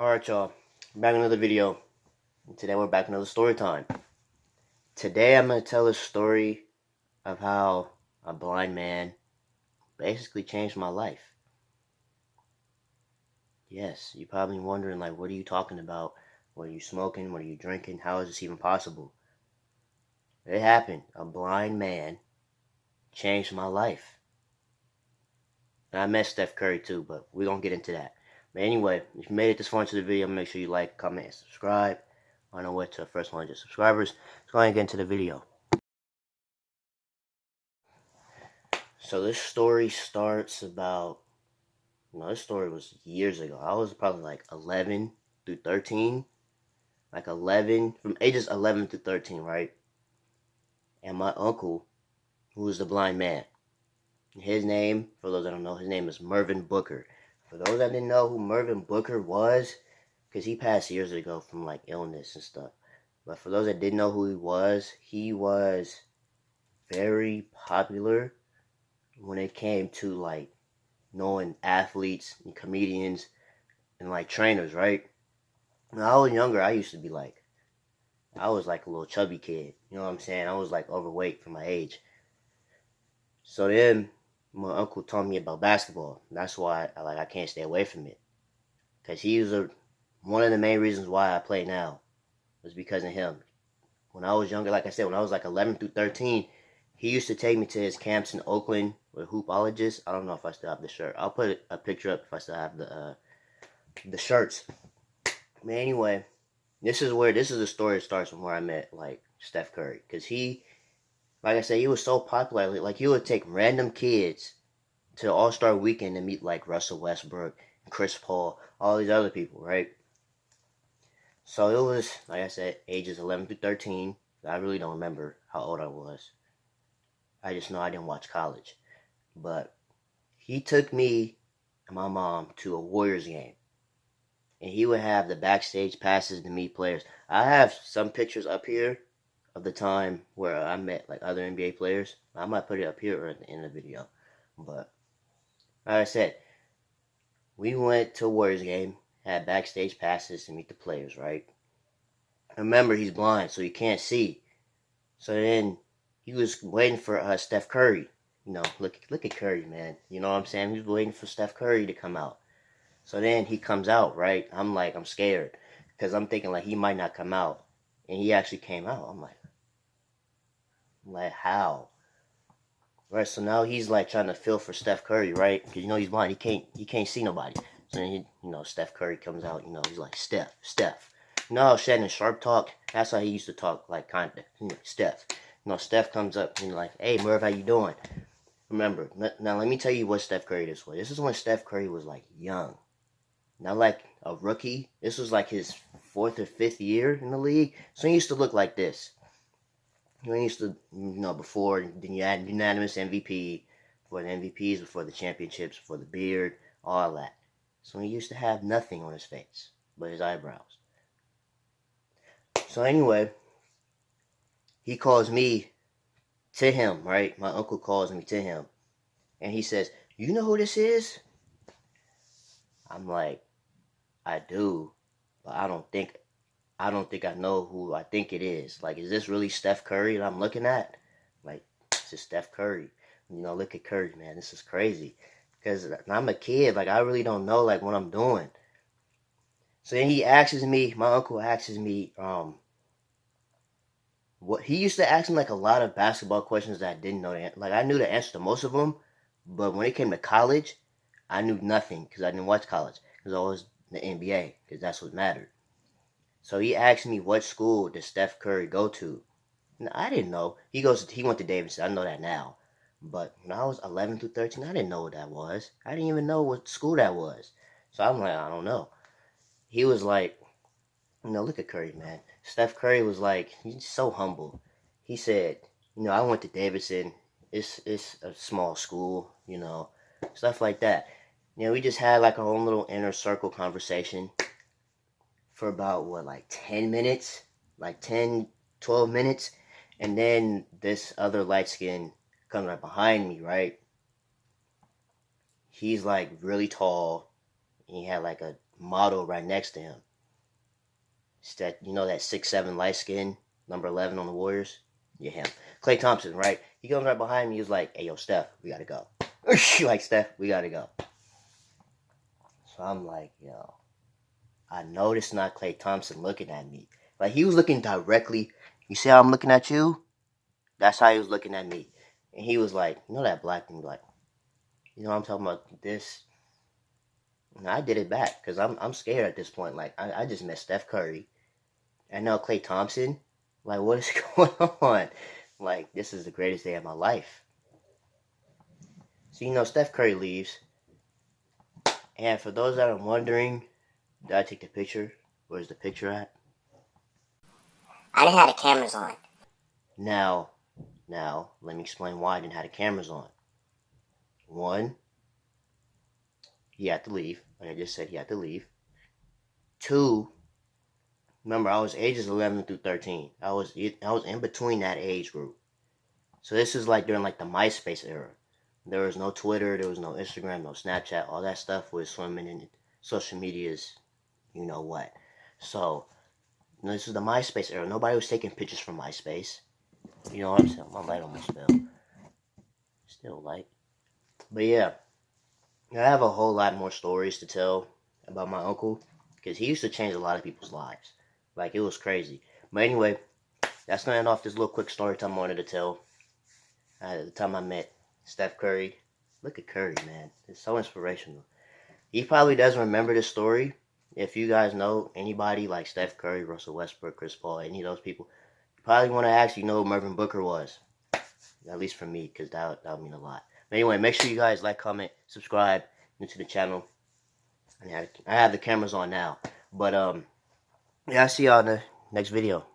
Alright, y'all. Back in another video. Today we're back in another story time. Today I'm going to tell a story of how a blind man basically changed my life. Yes, you're probably wondering, like, what are you talking about? What are you smoking? What are you drinking? How is this even possible? It happened. A blind man changed my life. And I met Steph Curry too, but we're going to get into that. But anyway, if you made it this far into the video, make sure you like, comment, and subscribe. On our way to the first 100 subscribers. Let's go ahead and get into the video. So this story starts about, this story was years ago. I was probably like 11 through 13. Like 11, from ages 11 to 13, right? And my uncle, who was the blind man, his name, for those that don't know, his name is Mervyn Booker. For those that didn't know who Mervyn Booker was, because he passed years ago from like illness and stuff. But for those that didn't know who he was very popular when it came to like knowing athletes and comedians and like trainers, right? When I was younger, I used to be like, I was like a little chubby kid. You know what I'm saying? I was like overweight for my age. So then my uncle taught me about basketball. That's why I can't stay away from it. Because he was one of the main reasons why I play now was because of him. When I was younger, like I said, when I was like 11 through 13, he used to take me to his camps in Oakland with hoopologists. I don't know if I still have the shirt. I'll put a picture up if I still have the shirts. But anyway, this is the story that starts from where I met like Steph Curry, because he, like I said, he was so popular. Like he would take random kids to All-Star Weekend and meet like Russell Westbrook, Chris Paul, all these other people, right? So it was, like I said, ages 11 through 13. I really don't remember how old I was. I just know I didn't watch college. But he took me and my mom to a Warriors game. And he would have the backstage passes to meet players. I have some pictures up here of the time where I met like other NBA players. I might put it up here or at the end of the video. But like I said, we went to a Warriors game, had backstage passes to meet the players, right? Remember, he's blind, so he can't see. So then he was waiting for Steph Curry. You know, look at Curry, man. You know what I'm saying? He was waiting for Steph Curry to come out. So then he comes out, right? I'm scared because I'm thinking like he might not come out, and he actually came out. I'm like how? Right? So now he's like trying to feel for Steph Curry, right? Because he's blind. He can't see nobody. So then Steph Curry comes out. He's like Steph. Shannon Sharp talk. That's how he used to talk, like kind of Steph. Steph comes up and like, hey Merv, how you doing? Remember, now let me tell you what Steph Curry this was. This is when Steph Curry was like young. Not like a rookie. This was like his 4th or 5th year in the league. So he used to look like this. He used to, before, then you had unanimous MVP, before the MVPs, before the championships, before the beard, all that. So he used to have nothing on his face but his eyebrows. So anyway, he calls me to him, right? My uncle calls me to him. And he says, you know who this is? I'm like, I do, but I don't think I know who I think it is. Like, is this really Steph Curry that I'm looking at? Like, this is Steph Curry. Look at Curry, man. This is crazy. Because I'm a kid. Like, I really don't know, like, what I'm doing. So then my uncle asks me, what he used to ask me, like, a lot of basketball questions that I didn't know. Like, I knew the answer to most of them. But when it came to college, I knew nothing because I didn't watch college. Because I was the NBA, because that's what mattered. So he asked me what school does Steph Curry go to. Now, I didn't know. He went to Davidson. I know that now. But when I was 11 through 13, I didn't know what that was. I didn't even know what school that was. So I'm like, I don't know. He was like, look at Curry, man. Steph Curry was like, he's so humble. He said, I went to Davidson. It's a small school, stuff like that. We just had like our own little inner circle conversation for about, like 10 minutes? Like 10, 12 minutes. And then this other light skin comes right behind me, right? He's like really tall. and he had like a model right next to him. It's that, you know, that 6'7" light skin, number 11 on the Warriors? Yeah, him. Klay Thompson, right? He comes right behind me. He was like, "Hey, yo, Steph, we gotta go." Like, Steph, we gotta go. So I'm like, yo, I noticed not Klay Thompson looking at me. Like, he was looking directly. You see how I'm looking at you? That's how he was looking at me. And he was like, you know that black thing, like, you know what I'm talking about? This. And I did it back because I'm scared at this point. Like, I just met Steph Curry. I know Klay Thompson. Like, what is going on? Like, this is the greatest day of my life. So, you know, Steph Curry leaves. And for those that are wondering, did I take the picture? Where's the picture at? I didn't have the cameras on. Now, let me explain why I didn't have the cameras on. One, he had to leave. Like I just said, he had to leave. Two, remember, I was ages 11 through 13. I was in between that age group. So this is like during like the MySpace era. There was no Twitter, there was no Instagram, no Snapchat. All that stuff was swimming in social media's, you know what. So this is the MySpace era. Nobody was taking pictures from MySpace. You know what I'm saying? My light almost fell. Still light. But yeah, I have a whole lot more stories to tell about my uncle because he used to change a lot of people's lives. Like, it was crazy. But anyway, that's going to end off this little quick story time I wanted to tell. At the time I met Steph Curry. Look at Curry, man. It's so inspirational. He probably doesn't remember this story. If you guys know anybody like Steph Curry, Russell Westbrook, Chris Paul, any of those people, you probably want to ask, you know who Mervin Booker was. At least for me, because that would mean a lot. But anyway, make sure you guys like, comment, subscribe to the channel. I have the cameras on now. But yeah, I'll see y'all in the next video.